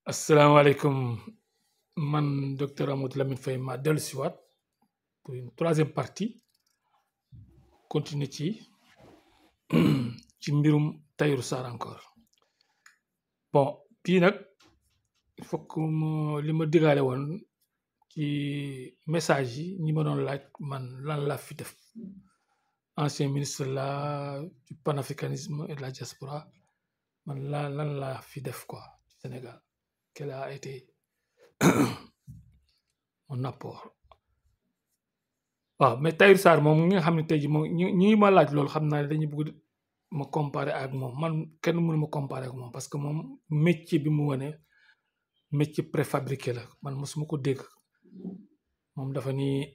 asalaamaaleykum man docteur Amadou Lamine Faye ma dellu siwaat pour une troisième partie continuer ci mbirum Tahirou Sarr encore bon bii nag il faut que li ma digaale woon ci message yi ñi ma doon laaj man lan laa fi def ancien ministre la du panafricanisme et de la diaspora man lan laa fi def quoi ci Sénégal quel a été mon apport waaw mais Tahirou Sarr moom nga xam ne tey ji moom ñi ma laaj loolu xam naa ne dañuy bëgg ma comparer ak moom man kenn mënu ma comparer ak moom parce que moom métier bi mu wane métier préfabriqué la man mosuma ko dégg moom dafa ni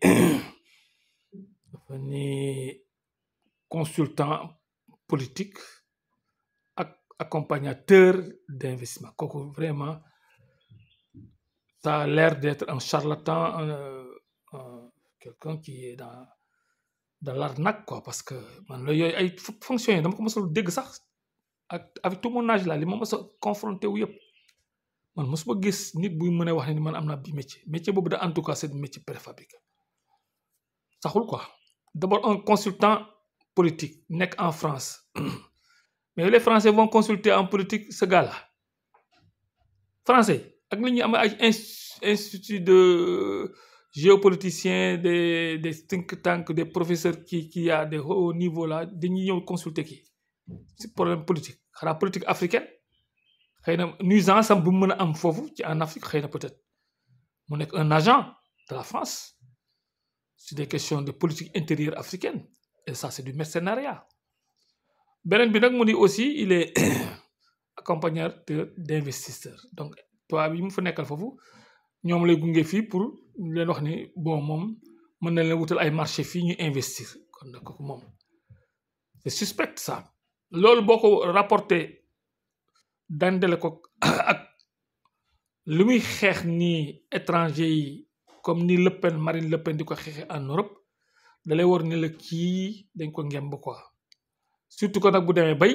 consultant politique ak accompagnateur d'investissement kooku vraiment ça a l'air d'être un charlatan quelqu'un qui est dans l'arnaque quoi parce que man la yooyu ay fonctions yi dama ko mosul dégg sax ak avec tout mon âge là li ma mos a confronté wu yëpp man mosuma gis nit buy mën a wax ne ni man am naa bi métier boobu da en tout cas c'est métier préfabriqué saxul quoi d'abord un consultant politique nekk en France mais les Français vont consulter en politique ce gars-là français ak li ñuy am ay institut de géopoliticiens des think tank des professeurs qui a des hauts niveaux là dañuy ñëw consulter kii ci problème politique xanaa politique africaine xëy na nuisance am bu mu mën a am foofu ci en Afrique xëy na peut-être mu nekk un agent de la France sur des questions de politique intérieure africaine et ça c'est du mercenariat beneen bi nag mu ni aussi il est accompagnateur d'investisseurs donc tubaab yi mu fa nekkal foofu ñoom lay gunge fii pour leen wax ni bon moom mën na leen wutal ay marché fii ñu investir kon nag kooku moom c'est suspect ça loolu boo ko rapporté dandale ko ak lu muy xeex nii étranger yi comme ni Le Pen Marine Le Pen di ko xeexee en Europe da lay war ni la kii dañ ko ngemb quoi surtout que nag bu demee bay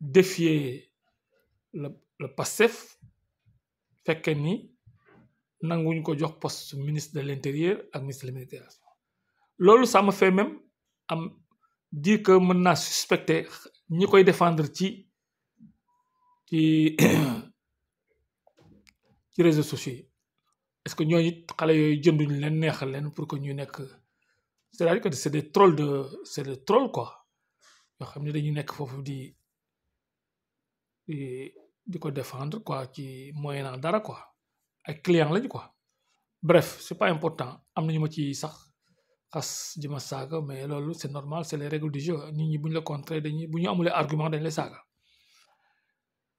défier le Pastef fekkee ni nanguñ ko jox poste ministre de l'intérieur ak ministre de l'immigration loolu ça me fait même am dire que mën naa suspecter ñi koy défendre ci réseaux sociaux yi est-ce que ñooñu xale yooyu jënduñ leen neexal leen pour que ñu nekk c'est-à-dire que c'est des trolls quoi yoo xam ne dañuy nekk foofu di ko défendre quoi ci moyennant dara quoi ay client lañu quoi bref c'est pas important am nañu ma ci sax xas ji ma saaga mais loolu c'est normal c'est les règles du jeu nit ñi bu ñu la contrer bu ñu amulee argument dañ lay saaga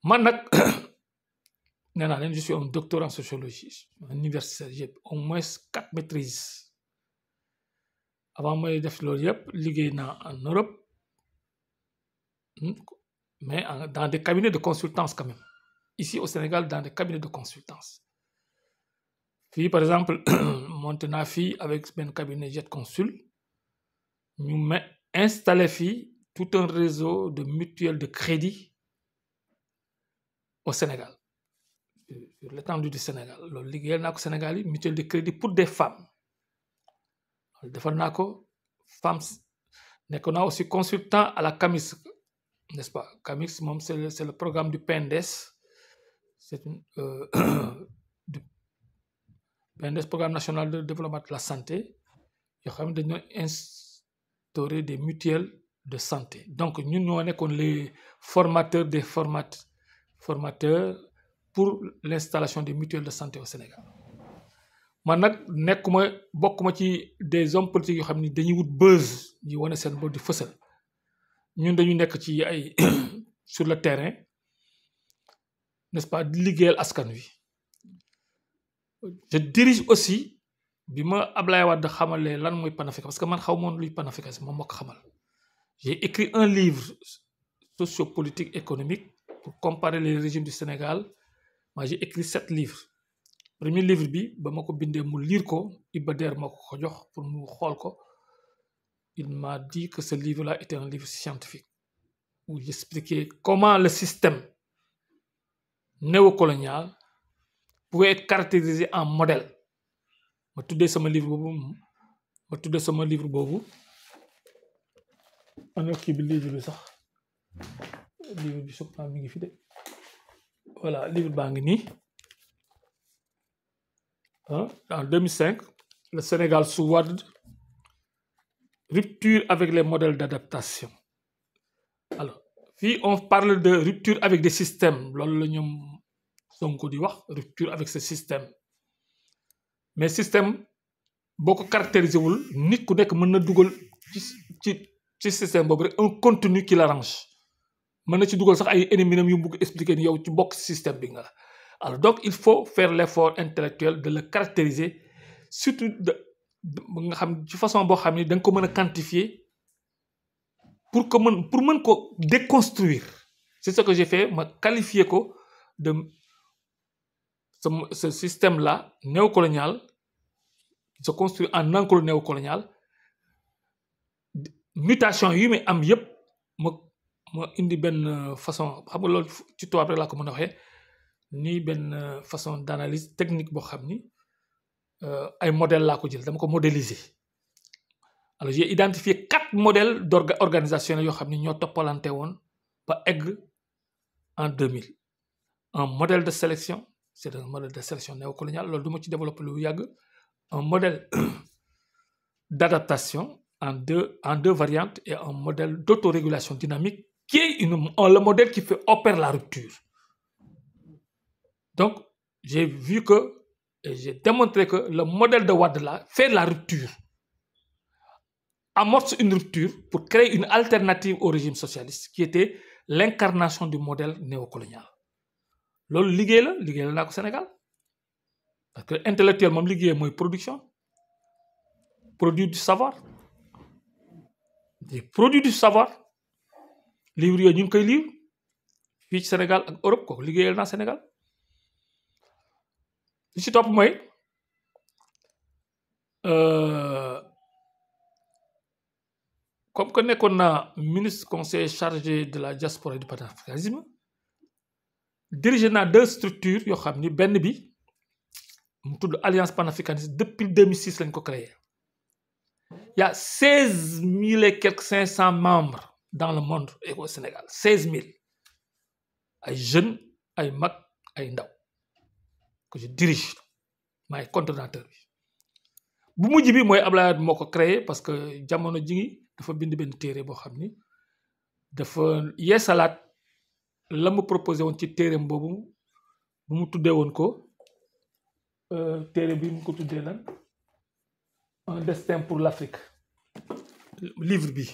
man nag nee naa leen je suis un docteur en sociologie universitaire j'ai au moins 4 maîtrises avant may def loolu yëpp liggéey naa en Europe mais dans des cabinets de consultance quand même ici au Sénégal dans des cabinets de consultance fii par exemple monté naa fii avec benn cabinet Jet Consul ñu installé fii tout un réseau de mutuelles de crédit au Sénégal sur l'étendue du Sénégal loolu liggéeyal naa ko Sénégal yi mutuelle de crédit pour des femmes loolu defar naa ko femmes nekk naa aussi consultant à la CAMIS n'est-ce pas CAMIS moom c'est le programme du PNDS c'est du PNDS programme national de développement de la santé yoo xam ne dañoo instaurer des mutuelles de santé donc ñun ñoo nekkoon les formateurs des formateurs pour l'installation des mutuelles de santé au Sénégal man nag bokkuma ci des hommes politiques yoo xam ni dañuy wut buzz yi wane seen bopp di fësal ñun dañu nekk ci ay sur le terrain n'est-ce pas di liggéeyal askan wi je dirige aussi bi ma Ablaye Wade xamalee lan mooy panafricain parce que man xaw moon luy panafricain moom moo ko xamal j'ai écrit un livre sociopolitique économique pour comparer les régimes du Sénégal moi j'ai écrit 7 livres premier livre bi ba ma ko bindee mu lire ko Iba Der moo ko jox pour mu xool ko il m'a dit que ce livre-là était un livre scientifique où j'expliquais comment le système néocolonial pouvait être caractérisé en modèle ma tuddee sama livre boobu ana kii bi livre bi sax livre bi souvent mi ngi fi de voilà livre baa ngi nii en 2005 le Sénégal sous Wade, rupture avec les modèles d'adaptation. Alors fii on parle de rupture avec des systèmes loolu la ñoom Sonko di wax rupture avec ce système mais système boo ko caractérisé wul nit ku nekk mën na dugal ci système boobu rek un contenu qui l'arrange mën na ci dugal sax ay ennemis yu bugg expliquer ni yow ci bokk système bi nga la alors donc il faut faire l'effort intellectuel de le caractériser surtout nga xam ci façon boo xam ni da nga ko mën a quantifier pour mën ko déconstruire c'est ce que j'ai fait ma qualifier ko de ce système là néocolonial se construit en enclos néocolonial mutation yi muy am yépp ma indi benn façon xam nga loolu ci tubaab rek laa ko mën a waxee nii benn façon d'analyse technique boo xam ni ay modèles laa ko jël dama ko modéliser alors j'ai identifié 4 modèles organisationnels yoo xam ni ñoo toppalante woon ba egg en 2000 un modèle de sélection c'est un modèle de sélection néocolonial loolu du ma ci développer lu yàgg un modèle d'adaptation en deux variantes et un modèle d'autorégulation dynamique qui est le modèle qui opère la rupture. Donc, j'ai vu et j'ai démontré que le modèle de Wade là fait la rupture, amorce une rupture pour créer une alternative au régime socialiste qui était l'incarnation du modèle néocolonial. loolu liggéey la naa ko Sénégal parce que intellectuel moom liggéey mooy production produit du savoir des produits du savoir livre yooyu ñu ngi koy lire fii ci Sénégal ak Europe kooku liggéeyal naa Sénégal li ci topp mooy comme que nekkoon naa ministre conseiller chargé de la diaspora et du panafricanisme dirigé naa 2 structures yoo xam ni benn bi mu tudd Alliance panafricaniste depuis 2006 lañ ko créé il y a 16 000 et quelques 500 membres dans le monde et au Sénégal 16 000 ay jeunes ay mag ay ndaw que je dirige maay coordonnateur bi bu mujj bi mooy Abdoulaye Wade moo ko créé parce que jamono ji dafa bind benn téere boo xam ni dafa yeesalaat la mu proposé woon ci téereem boobu bu mu tuddee woon ko téere bi mu ko tuddee lan un destin pour l'Afrique livre bi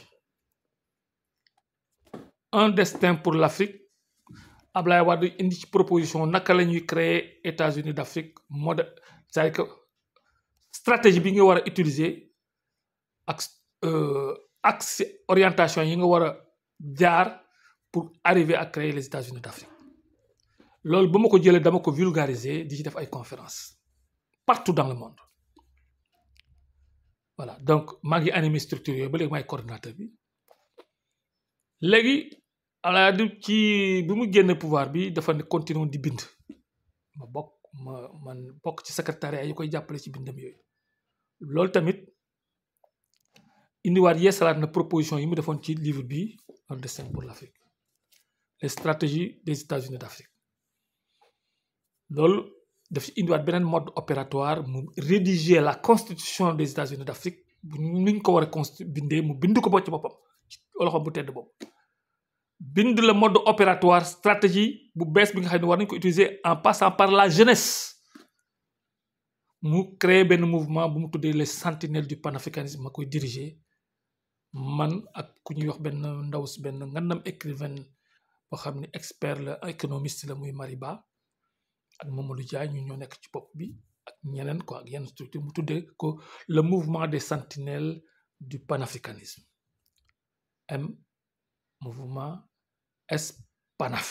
un destin pour l'Afrique Abdoulaye Wade indi ci proposition naka la ñuy créer États-Unis d'Afrique c'est-à-dire que stratégie bi nga war a utiliser ak axe orientation yi nga war a jaar pour arriver à créer les États-Unis d'Afrique loolu ba ma ko jëlee dama ko vulgariser di ci def ay conférences partout dans le monde voilà donc maa ngi animé structure yooyu ba léegi maay coordinateur bi léegi ala du ci bi mu génne pouvoir bi dafa ne continuer di bind man bokk ci secrétariat yi koy jàppale ci bindam yooyu loolu tamit indiwaat yeesalaat na proposition yi mu defoon ci livre bi un destin pour l'Afrique les stratégies des États-Unis d'Afrique loolu daf ci indiwaat beneen mode opératoire mu rédiger la constitution des États-Unis d'Afrique bu nuñ ko war a bindee mu bind ko ci boppam ci loxoom bu tedd boobu bind le mode opératoire stratégie bu bees bi nga xam ne war nañ ko utiliser en passant par la jeunesse mu créer benn mouvement bu mu tuddee les sentinelles du panafricanisme ma koy diriger man ak ku ñuy wax benn ndaw si benn ngandam écrivain boo xam ne expert la économiste la muy Mariba ak Mamadou Dia ñu ñoo nekk ci bopp bi ak ñeneen quoi ak yenn structure mu tuddee ko le mouvement des sentinelles du panafricanisme mouvement SPANAF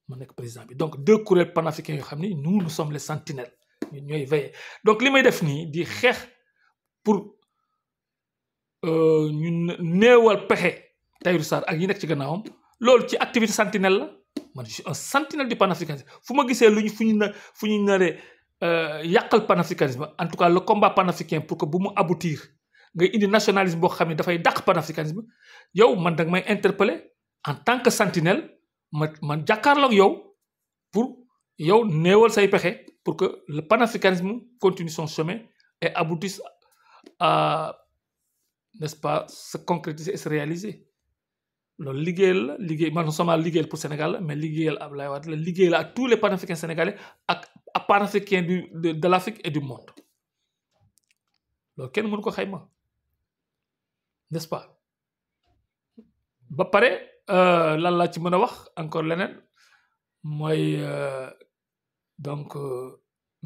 ma nekk président bi donc 2 kuréel panafricains yoo xam ni nous sommes les sentinelles ñun ñooy veiller donc li may def nii di xeex pour ñu néewal pexe Tahirou Sarr ak ñi nekk ci gannaawam loolu ci activité sentinelle la man je suis un sentinelle du panafricanisme fu ma gisee lu ñu fu ñu naree yàqal panafricanisme en tout cas le combat panafricain pour que bu mu aboutir ngay indi nationalisme boo xam ne dafay dàq panafricanisme yow man danga may interpeller en tant que sentinelle man jàkkaarloog yow pour yow néewal say pexe pour que le panafricanisme continue son chemin et aboutisse à, n'est-ce pas, se concrétiser et se réaliser. loolu liggéeyal la liggéey man non seulement liggéeyal pour Sénégal mais liggéeyal Abdoulaye Wade la liggéeyal à tous les panafricains sénégalais ak à panafricains de l'Afrique et du monde loolu kenn mënu ko xayma n'est-ce pas ba pare lan laa ci mën a wax encore leneen mooy donc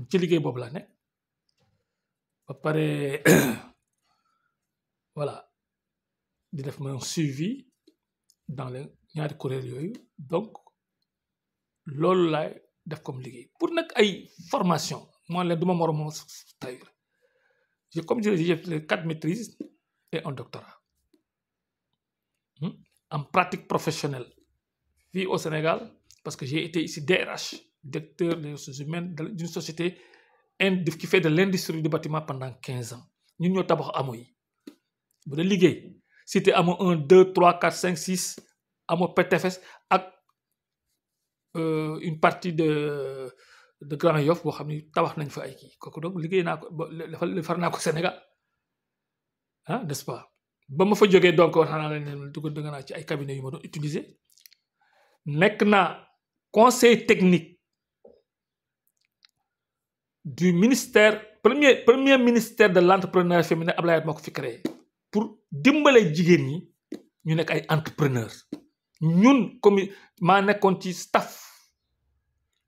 ci liggéey boobu laa nekk ba pare voilà di def ma suivi dans les ñaari kuréel yooyu donc loolu laay def comme liggéey pour nag ay formation moo leen du ma moroom tailleur comme je l'ai dit j'ai 4 maîtrises et un doctorat en pratique professionnelle fii au Sénégal parce que j'ai été ici DRH directeur des ressources humaines d'une société qui fait de l'industrie du bâtiment pendant 15 ans ñun ñoo tabax amo yi bu dee liggéey cité amo 1 2 3 4 5 6 amo PTFS ak une partie de Grand Yoff boo xam ni tabax nañ fa ay kii kooku donc liggéey naa ko far naa ko Sénégal ah n'est-ce pas ba ma fa jógee donc wax naa leen dugg naa ci ay cabinets yu ma doon utiliser nekk naa conseil technique du ministère premier ministère de l'entrepreneuriat féminin Abdoulaye Wade moo ko fi créé pour dimbale jigéen ñi ñu nekk ay entrepreneurs ñun comme maa nekkoon ci staff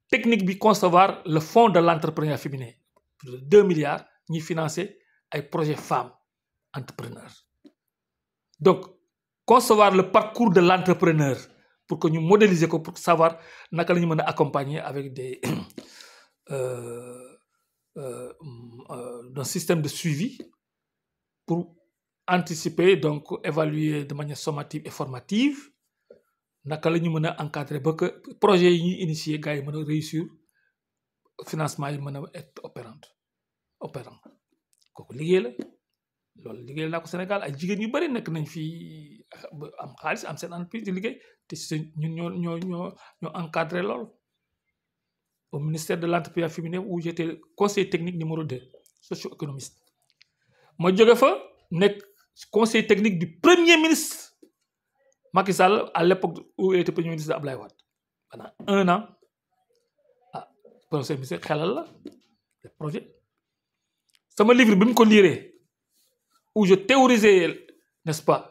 technique bi concevoir le fonds de l'entrepreneuriat féminin plus de 2 milliards ñuy financer ay projets femmes entrepreneurs donc concevoir le parcours de l'entrepreneur pour que ñu modéliser ko pour savoir naka la ñu mën a accompagner avec des d'un système de suivi pour anticiper donc évaluer de manière sommative et formative naka la ñu mën a encadrer ba que projet yi ñuy initier gars yi mën a réussir financement yi mën a être opérant kooku liggéey la loolu liggéey naa ko Sénégal ay jigéen yu bari nekk nañ fii am xaalis am seen entreprise di liggéey te ñun ñoo encadré loolu au ministère de l'entrepreneuriat féminin où j'étais conseiller technique numéro 2 socio-économiste ma jóge fa nekk conseiller technique du premier ministre Macky Sall à l'époque où il était premier ministre de Abdoulaye Wade pendant 1 an conseiller ministre xelal la le projet sama livre bi mu ko liiree où je théorisais n'est-ce pas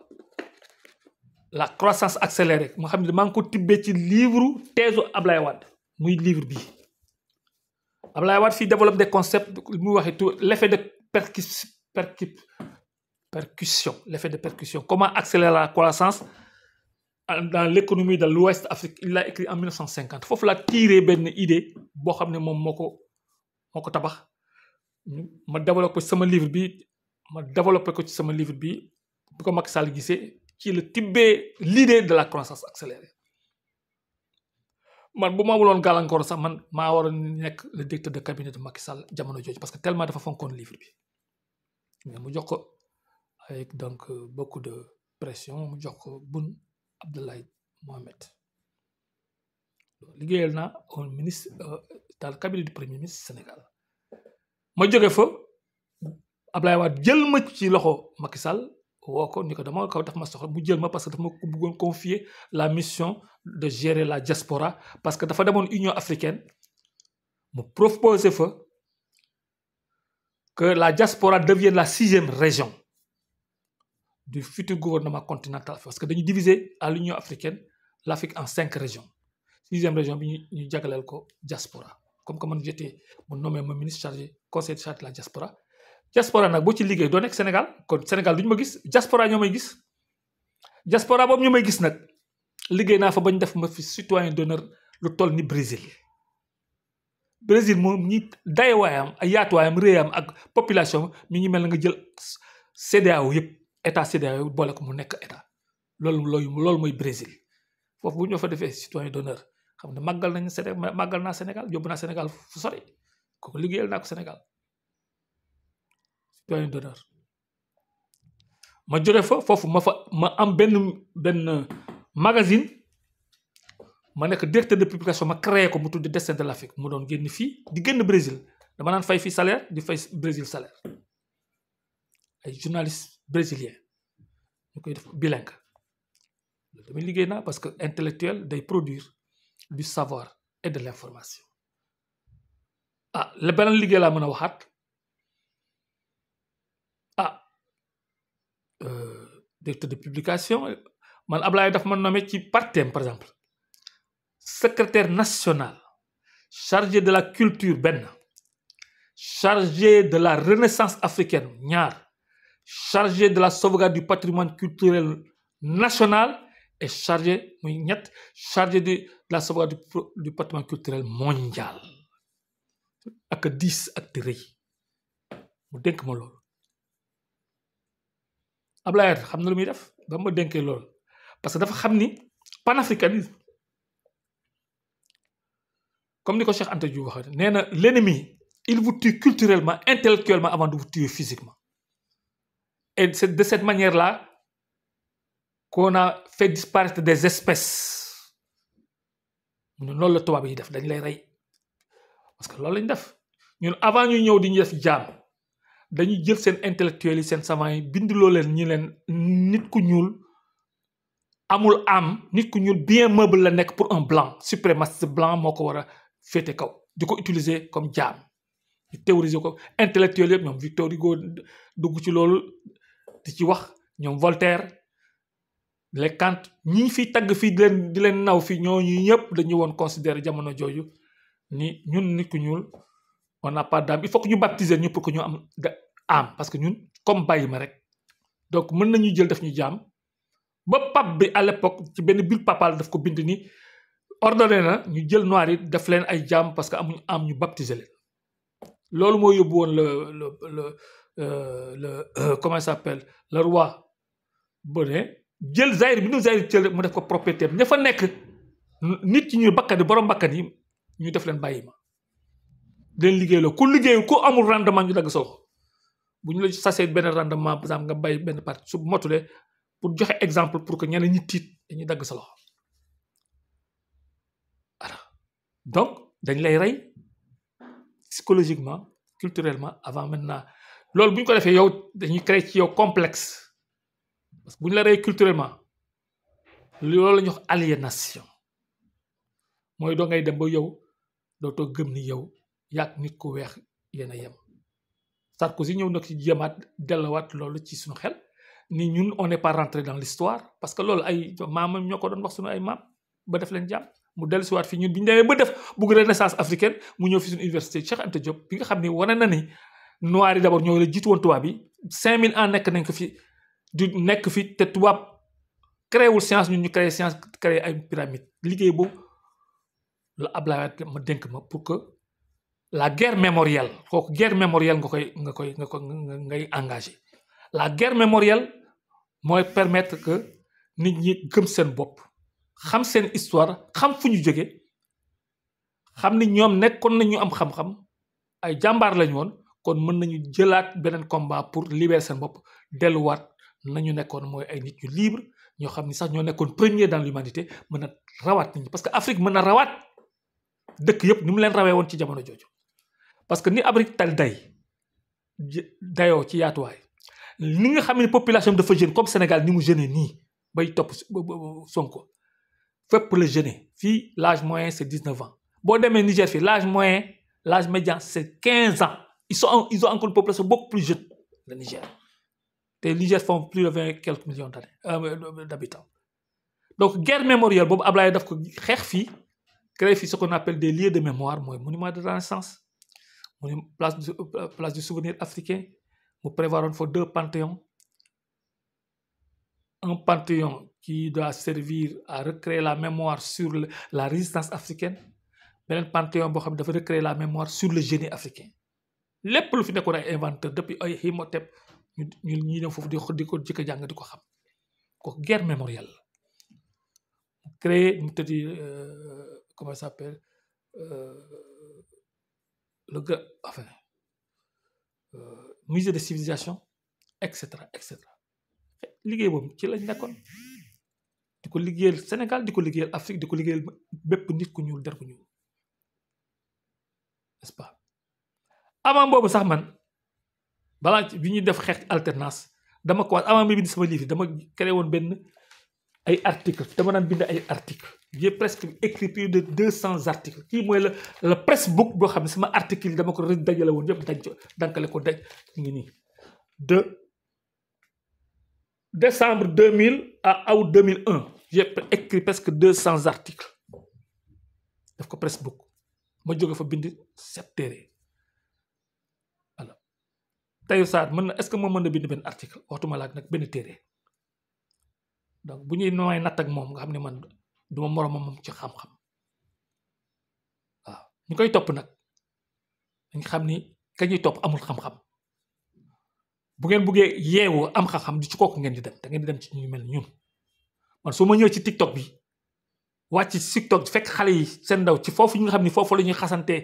la croissance accélérée moo xam ne maa ngi ko tibbee ci livre thèse Abdoulaye Wade muy livre bi Abdoulaye Wade fii développe des concepts muy waxee tout l'effet de percussion l'effet de percussion comment accélérer la croissance dans l'économie de l'Ouest Afrique il l'a écrit en 1950 foofu la tiré benn idée boo xam ne moom moo ko tabax ma développé sama livre ko ci sama livre bi ko Macky Sall gisee ci la tibbee l'idée de la croissance accélérée man bu ma amuloon gàllankoor sax man maa war a nekk le directeur de cabinet de Macky Sall jamono jooju parce que tellement dafa fonkoon livre bi mais mu jox ko avec donc beaucoup de pression mu jox ko Boun Abdallah Mohamed liggéeyal naa au ministre dans le cabinet du premier ministre Sénégal ma jóge fa Abdoulaye Wade jël ma ci loxo Macky Sall woo ko ni ko dama ko daf ma soxla mu jël ma parce que dafa ma ko bëggoon confier la mission de gérer la diaspora parce que dafa demoon Union africaine mu proposé fa que la diaspora devienne la 6e région du futur gouvernement continental parce que dañuy diviser à l'Union africaine l'Afrique en 5 régions 6e région bi ñu jagleel ko diaspora comme que man j'étais mu nommé ma ministre chargé conseil chargé de la diaspora nag boo ci liggéey doo nekk Sénégal kon Sénégal duñu ma gis diaspora ñoo may gis diaspora boobu ñu may gis nag liggéey naa fa bañ def ma fi citoyen d'honneur lu toll ni Brésil moom ñi dayewaayam ay yaatuwaayam réyam ak population mi ngi mel na nga jël CEDEAO yëpp état CEDEAO boole ko mu nekk état loolu mooy Brésil foofu bu ñu fa defee citoyen d'honneur xam ne màggal nañu Sénégal màggal naa Sénégal yóbbu naa Sénégal fu sori kooku liggéeyal naa ko Sénégal citoyen d'honneur ma jóge fa foofu ma am benn magazine ma nekk directeur de publication ma créé ko mu tudd Destin de l'Afrique mu doon génn fii di génn Brésil dama naan fay fii salaire di fay Brésil salaire ay journalistes brésiliens ñu koy def bilingue damay liggéey naa parce que intellectuel day produire du savoir et de l'information la beneen liggéey laa mën a waxaat directeur de publication man Ablaye daf ma nommé ci partem par exemple secrétaire national chargé de la culture benn chargé de la renaissance africaine ñaar chargé de la sauvegarde du patrimoine culturel national et chargé muy ñett chargé de la sauvegarde du patrimoine culturel mondial ak 10 ak rëy mu dénk ma loolu Ablaye xam na lu muy def ba ma dénkee loolu parce que dafa xam ni panafricanisme comme ni ko Cheikh Anta Diop waxee nee na l'ennemi il vous tue culturellement intellectuellement avant de vous tuer physiquement et c'est de cette manière-là qu'on a fait disparaître des espèces mu ne loolu la tubaab yi def dañ lay rey parce que loolu lañ def ñun avant ñuy ñëw di ñu def jaam dañuy jël seen intellectuels yi seen savants yi binduloo leen ñi leen nit ku ñuul amul am nit ku ñuul bien meuble la nekk pour un blanc suprémaciste blanc moo ko war a féete kaw di ko utiliser comme jaam ñu théoriser ko intellectuels yëpp ñoom Victor Hugo dugg ci loolu di ci wax ñoom Voltaire les Kant ñi fi tagg fii di leen naw fii ñooñu ñëpp dañu woon considérer jamono jooju ni ñun nit ku ñuul on n'a pas d'âme il faut que ñu baptiser ñu pour que ñu am âme parce que ñun comme bàyyi ma rek donc mën nañu jël def ñu jaam ba pape bi à l'époque ci benn bulle papale daf ko bind ni ordonné na ñu jël noir yi def leen ay jaam parce que amuñu am ñu baptiser leen loolu moo yóbbu woon le comment ça s'appelle le roi Benin jël Zaïre bi nu Zaïre jël mu def ko propriété ña fa nekk nit ci ñu bakkan yi borom bakkan yi ñu def leen bàyyi ma leen liggéey la ku liggéeyu ku amul rendement ñu dagg solo bu ñu la sasee benn rendement par exemple nga bay benn partie su motulee pour joxe exemple pour que ñeneen ñi tiit dañuy dagg sa loxo voilà donc dañ lay rey psychologiquement culturellement avant maintenant loolu bu ñu ko defee yow dañuy créer ci yow complexe parce que bu ñu la rey culturellement loolu la ñuy wax aliénation mooy doo ngay dem ba yow dootoo gëm ni yow yàgg nit ku weex yéen a yem Sarkozy ñëw nag ci jéemaat delluwaat loolu ci suñu xel ni ñun on n'est pas rentré dans l'histoire parce que loolu ay maamam ñoo ko doon wax suñu ay maam ba def leen jàmm mu dellusiwaat fi ñun bi ñu demee ba def bugg renaissance africaine mu ñëw fi suñu université Cheikh Anta Diop bi nga xam ne wane na ni noirs yi d'abord ñoo la jiitu woon tubaab yi 5000 ans nekk nañ ko fi du nekk fi te tubaab créé wul science ñun ñu créé science créé ay pyramide liggéey boobu la Ablaye ma dénk ma pour que la guerre mémorielle kooku guerre mémorielle ngay engagé la guerre mémorielle mooy permettre que nit ñi gëm seen bopp xam seen histoire xam fu ñu jóge xam ni ñoom nekkoon nañu am xam-xam ay jàmbaar lañu woon kon mën nañu jëlaat beneen combat pour libérer seen bopp delluwaat nañu nekkoon mooy ay nit ñu libre ñoo xam ni sax ñoo nekkoon premier dans l'humanité mën a rawaat nit ñi parce que Afrique mën na rawaat dëkk yëpp ni mu leen rawee woon ci jamono jooju parce que ni Afrique tal dayoo ci yaatuwaay ni nga xam ne population dafa jeune comme Sénégal ni mu jeune nii bay topp Sonko fépp la jeune fii l'âge moyen c'est 19 ans boo demee Niger fii l'âge moyen l'âge médian c'est 15 ans ils ont encore une population beaucoup plus jeune le Niger te Niger font plus de 20 quelques millions d'habitants donc guerre mémorielle boobu Ablaye daf ko xeex fii créer fii ce qu'on appelle des lieux de mémoire mooy monument de la Renaissance place du souvenir africain mu prévoiroon fa 2 panthéons un panthéon qui doit servir à recréer la mémoire sur la résistance africaine beneen panthéon boo xam ne dafa recréer la mémoire sur le génie africain lépp lu fi nekkoon ay inventeur depuis ay Imhotep ñu ñëw foofu di ko jëkk a jàng di ko xam kooku guerre mémorielle créer mu tëddi comment ça s'appelle enfin musée de civilisation et cetera liggéey boobu ci lañ nekkoon di ko liggéeyal Sénégal di ko liggéeyal Afrique di ko liggéeyal bépp nit ku ñuul der ku ñuul n'est-ce pas avant boobu sax man balaa bi ñuy def xeex alternance dama ko wax avant bi bind sama livre dama créé woon benn ay articles dama daan bind ay articles j'ai presque écrit plus de 200 articles kii mooy le pressbook boo xam ne sama article yi dama ko dajale woon yëpp dankale ko daj ngi nii de décembre 2000 à août 2001 j'ai écrit presque 200 articles daf ko pressbook ma jóge fa bind 7 téere alors Tahirou Sarr mën na est-ce que moom mën na bind benn article waxtuma laak nag benn téere donc bu ñuy nooy natt ak moom nga xam ne man duma moroomam moom ci xam-xam waaw ñu koy topp nag dañ xam ni ka ñuy topp amul xam-xam bu ngeen buggee yeewu am xam-xam di ci kooku ngeen di dem da ngeen di dem ci ñu mel ni ñun man soo ma ñëwee ci TikTok bi wàcc ci TikTok fekk xale yi seen ndaw ci foofu ñu nga xam ni foofu la ñuy xasante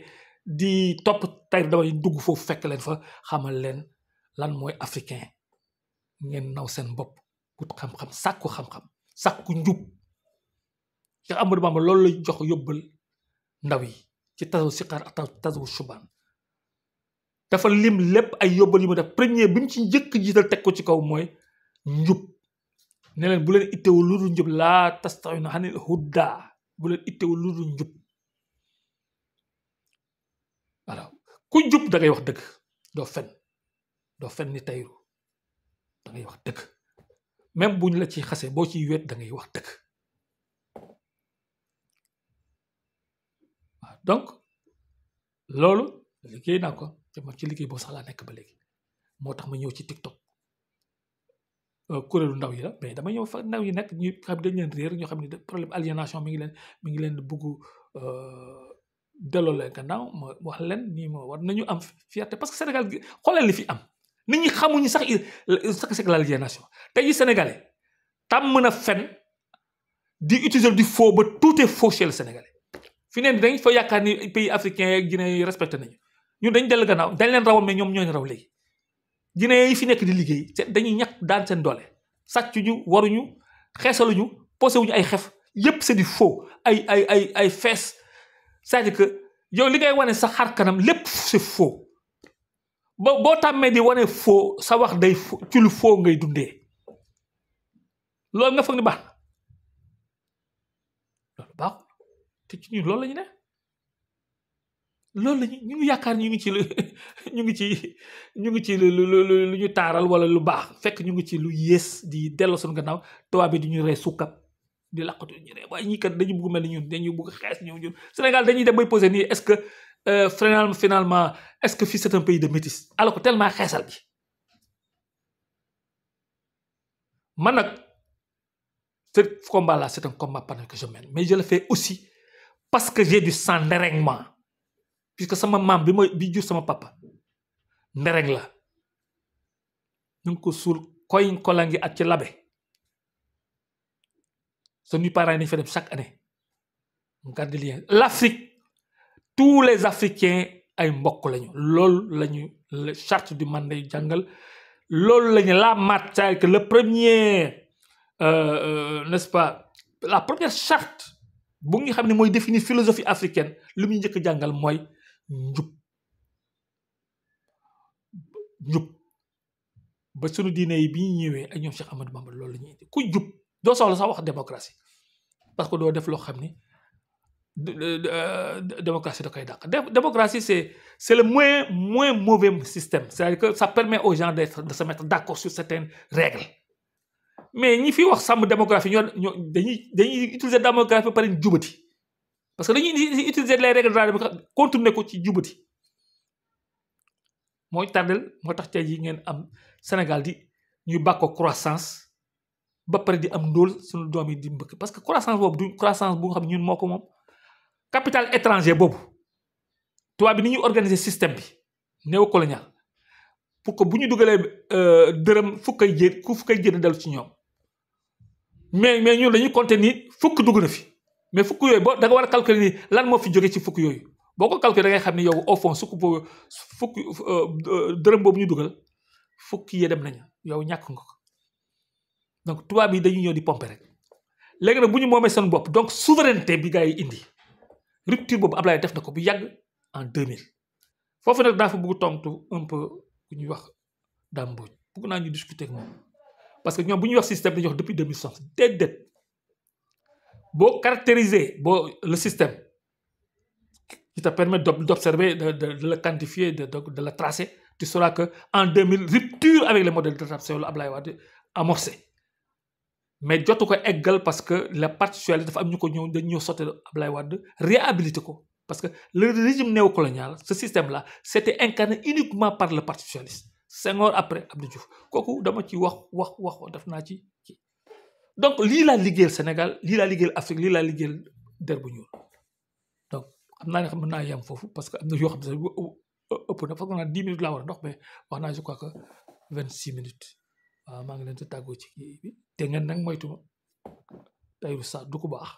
di topp Tahirou damay dugg foofu fekk leen fa xamal leen lan mooy africain ngeen naw seen bopp ut xam-xam sàkku njub Cheikh Amadou Bamba loolu lay jox yóbbal ndaw yi ci tasaw siqaar ak tasaw shubaan dafa lim lépp ay yóbbal yu mu def premier bi mu ci njëkk jiital teg ko ci kaw mooy njub ne leen bu leen ittewul lu dul njub laa tastawina anil huda bu leen ittewul lu dul njub alors ku njub da ngay wax dëgg doo fen ni Tahirou da ngay wax dëgg même buñ la ci xase boo ciy wet da ngay wax dëgg waaw donc loolu liggéey naa ko te man ci liggéey boobu sax laa nekk ba léegi moo tax ma ñëw ci TikTok kuréelu ndaw yi la mais dama ñëw fa ndaw yi nekk ñu xam dañ leen réer ñoo xam ne problème aliénation mi ngi leen bugg delloo leen gannaaw ma wax leen nii ma war nañu am fierté parce que Sénégal gi xoolal li fi am nit ñi xamuñu sax c'est que l'aliénation tey jii sénégalais tàmm na fen di utiliser du faux ba tout est faux chez le sénégalais fi neen dañ fa yaakaar ni pays africain ak Guinée yi respecté nañu ñun dañ dellu gannaaw dañ leen rawoon mais ñoom ñoo ñu raw léegi Guinée yi fi nekk di liggéey dañuy ñàkk daan seen doole sàccuñu waruñu xeesaluñu posé wuñu ay xef yépp c'est du faux ay fees c'est-à-dire que yow li ngay wane sa xar kanam lépp c'est faux boo tàmmee di wane faux sa wax day ci lu faux ngay dundee loolu nga foog ni baax na loolu baaxul te ci ñun loolu la ñu ne loolu la ñu ngi yaakaar ñu ngi ci lu ñu taaral wala lu baax fekk ñu ngi ci lu yées di delloo suñu gannaaw tubaab bi di ñu rey sukkab di laqatu ñu ne waaye ñii kat dañu bëgg mel ni ñun dañu bëgg xees ñun Sénégal dañuy dem bay posé nii est-ce que finalement est-ce que fii c'est un pays de métis alors que tellement xeesal gi man nag ce combat là c'est un combat pendant que je mène mais je le fais aussi parce que j'ai du sang nderengment puisque sama maam bi jur sama papa ndereng la ñu ngi ko suul koy kolangi ak ci labe suñuy parents yi nañu fa dem chaque année on garde lien l'Afrique tous les Africains ay mbokk lañu loolu lañu charte du Mandé jàngal loolu lañu la mat c'est que le premier n'est-ce pas la première charte bu nga xam ne mooy définir philosophie africaine lu muy njëkk jàngal mooy njub ba sunu diine yi bi ñu ñëwee ak ñoom Cheikh Ahmadou Bamba loolu la ñuy indi ku jub doo soxla sax wax démocratie parce que doo def loo xam ni démocratie da koy dàq démocratie c'est le moins mauvais système c'est-à-dire que ça permet aux gens de se mettre d'accord sur certaines règles mais ñi fi wax sàmm démographie ñoo dañuy utiliser démographie ba pare jubati parce que dañuy utiliser les règles de la démocratie contourner ko ci jubati mooy tardel moo tax tey jii ngeen am Sénégal di ñuy bàkkoo croissance ba pare di am ndóol suñu doom yi di mbëkk parce que croissance boobu du croissance bu nga xam ne ñun moo ko moom capital étranger boobu tubaab bi ni ñuy organiser système bi néocolonial pour que bu ñu dugalee dërëm fukkay jéem dellu ci ñoom mais ñun dañuy compter ni fukk dugg na fi mais fukk yooyu boo da nga war a calculer ni lan moo fi jóge ci fukk yooyu boo ko calculer da ngay xam ni yow au fond fukk dërëm boobu ñu dugal fukk yee dem nañu yow ñàkk nga ko donc tubaab yi dañuy ñëw di pomper rek léegi nag bu ñu moomee seen bopp donc souveraineté bi gars yi indi rupture boobu Ablaye def na ko bu yàgg en 2000 foofu nag daa fa bëgg tontu un peu ku ñuy wax Dame Mbodj bëgg naa ñu discuter ak moom parce que ñoom bu ñuy wax système dañuy wax depuis 2060 déedéet boo caractériser le système qui te permet d'observer, de le quantifier, de le tracer, tu sauras qu'en 2000, rupture avec les modèles de trappe, c'est l'Ablaye Wade amorcé. Mais jotu ko eggal parce que la partie socialiste dafa am ñu ko ñëw dañ ñëw sotti Ablaye Wade réhabilité ko parce que le régime néocolonial ce système là c'était incarné uniquement par le parti socialiste Senghor après Abdou Diouf kooku dama ci wax def naa ci donc lii laa liggéeyal Sénégal lii laa liggéeyal Afrique lii laa liggéeyal der bu ñuul donc xam naa ne mën naa yem foofu parce que am na yoo xam ne ëpp na foog naa 10 minutes laa war a ndox mais wax naa je crois que 26 minutes waaw maa ngi leen di tàggoo ci kii bi te ngeen nag moytu Tahirou Sarr du ko baax